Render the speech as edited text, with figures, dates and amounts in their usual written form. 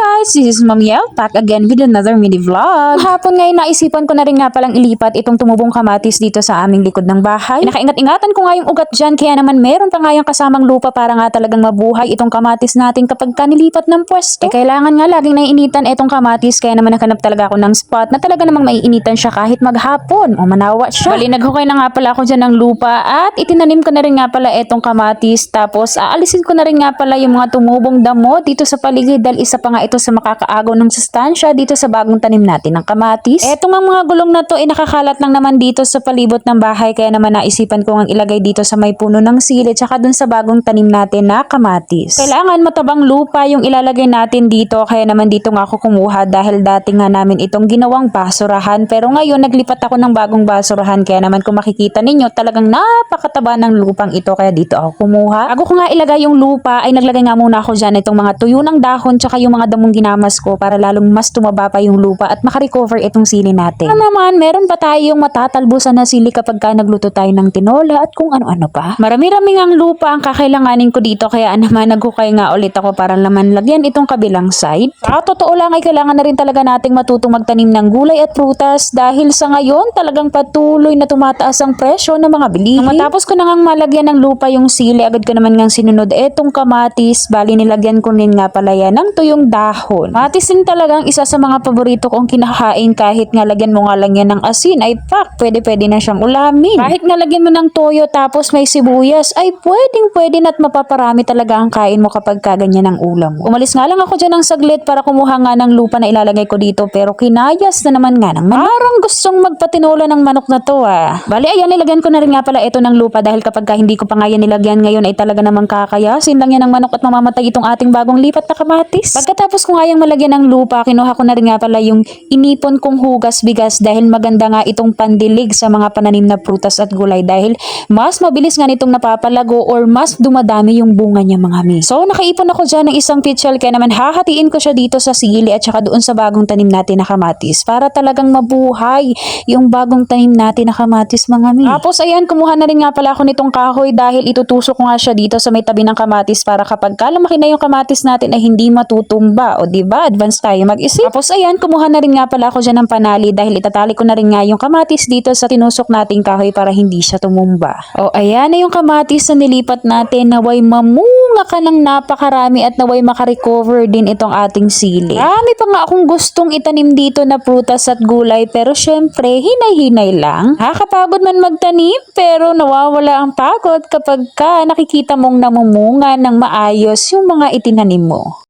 guys, this is Ma'am Yel, back again with another mini vlog. Hapon ngayon naisipan ko na rin nga palang ilipat itong tumubong kamatis dito sa aming likod ng bahay. Nakaingat-ingatan ko nga yung ugat dyan, kaya naman meron pa nga yung kasamang lupa para nga talagang mabuhay itong kamatis natin kapag kanilipat ng pwesto. Kailangan nga laging naiinitan itong kamatis, kaya naman naghanap talaga ako ng spot na talaga namang maiinitan siya kahit maghapon o manawa siya. Bali, naghukay na nga pala ako dyan ng lupa at itinanim ko na rin nga pala itong kamatis, tapos aalisin ko na rin nga pala yung mga tumubong damo dito sa paligid dahil isa pa nga ito sa makakaagaw ng sustansya dito sa bagong tanim natin ng kamatis. Etong mga gulong na to ay nakakalat lang naman dito sa palibot ng bahay, kaya naman naisipan ko ngang ilagay dito sa may puno ng sili tsaka dun sa bagong tanim natin na kamatis. Kailangan matabang lupa yung ilalagay natin dito, kaya naman dito nga ako kumuha dahil dati nga namin itong ginawang basurahan, pero ngayon naglipat ako ng bagong basurahan, kaya naman kung makikita ninyo talagang napakataba ng lupang ito, kaya dito ako kumuha. Bago ko nga ilagay yung lupa ay naglagay nga muna ako dyan itong mga tuyo ng dahon tsaka yung mga damong ginamas ko para lalong mas tumaba pa yung lupa at makarecover itong sili natin. Ano naman, meron pa tayong matatalbusan na sili kapag ka nagluto tayo ng tinola at kung ano-ano pa. Marami-rami ngang lupa ang kakailanganin ko dito, kaya naman naghukay nga ulit ako para naman lagyan itong kabilang side. Sa totoo lang ay kailangan na rin talaga nating matutong magtanim ng gulay at prutas dahil sa ngayon talagang patuloy na tumataas ang presyo ng mga bilihin. Matapos ko na ngang malagyan ng lupa yung sili, agad ko naman ngang sinunod etong kamatis. Bali, nilagyan ko rin nga pala yan ng tuyong dahon. Kamatis din talagang isa sa mga paborito kong kinakain, kahit nga lagyan mo nga lang yan ng asin ay pak, pwede na siyang ulamin. Kahit nga lagyan mo ng toyo tapos may sibuyas ay pwede na at mapaparami talaga ang kain mo kapag kaganyan ang ulam mo. Umalis nga lang ako dyan ng saglit para kumuha nga ng lupa na ilalagay ko dito, pero kinayas na naman nga ng manok. Parang gustong magpatinola ng manok na to ah. Bali, ayan, nilagyan ko na rin nga pala ito ng lupa dahil kapag hindi ko pa nga yan nilagyan ngayon ay talaga namang kakayasin lang yan ng manok at mamamatay itong ating bagong lipat na kamatis. Pagkatapos ko nga yung malagyan ng lupa, kinuha ko na rin nga pala yung inipon kong hugas bigas dahil maganda nga itong pandilig sa mga pananim na prutas at gulay dahil mas mabilis nga nitong napapalago or mas dumadami yung bunga niya mga mi. So nakaipon ako dyan ng isang pitchel, kaya naman hahatiin ko siya dito sa sili at saka doon sa bagong tanim natin na kamatis para talagang mabuhay yung bagong tanim natin na kamatis mga mi. Tapos ayan, kumuha na rin nga pala ako nitong kahoy dahil itutusok ko nga siya dito sa may tabi ng kamatis para kapag lumaki na yung kamatis natin ay hindi matutumba, o diba? Advance tayo mag-isip. Tapos ayan, kumuha na rin nga pala ako dyan ng panali dahil itatali ko na rin nga yung kamatis dito sa tinusok nating kahoy para hindi siya tumumba. O ayan na yung kamatis na nilipat natin, naway mamunga ka ng napakarami at naway makarecover din itong ating sili. Marami pa nga akong gustong itanim dito na prutas at gulay, pero syempre hinay-hinay lang. Nakakapagod man magtanim, pero nawawala ang pagod kapag nakikita mong namumunga ng maayos yung mga itinanim mo.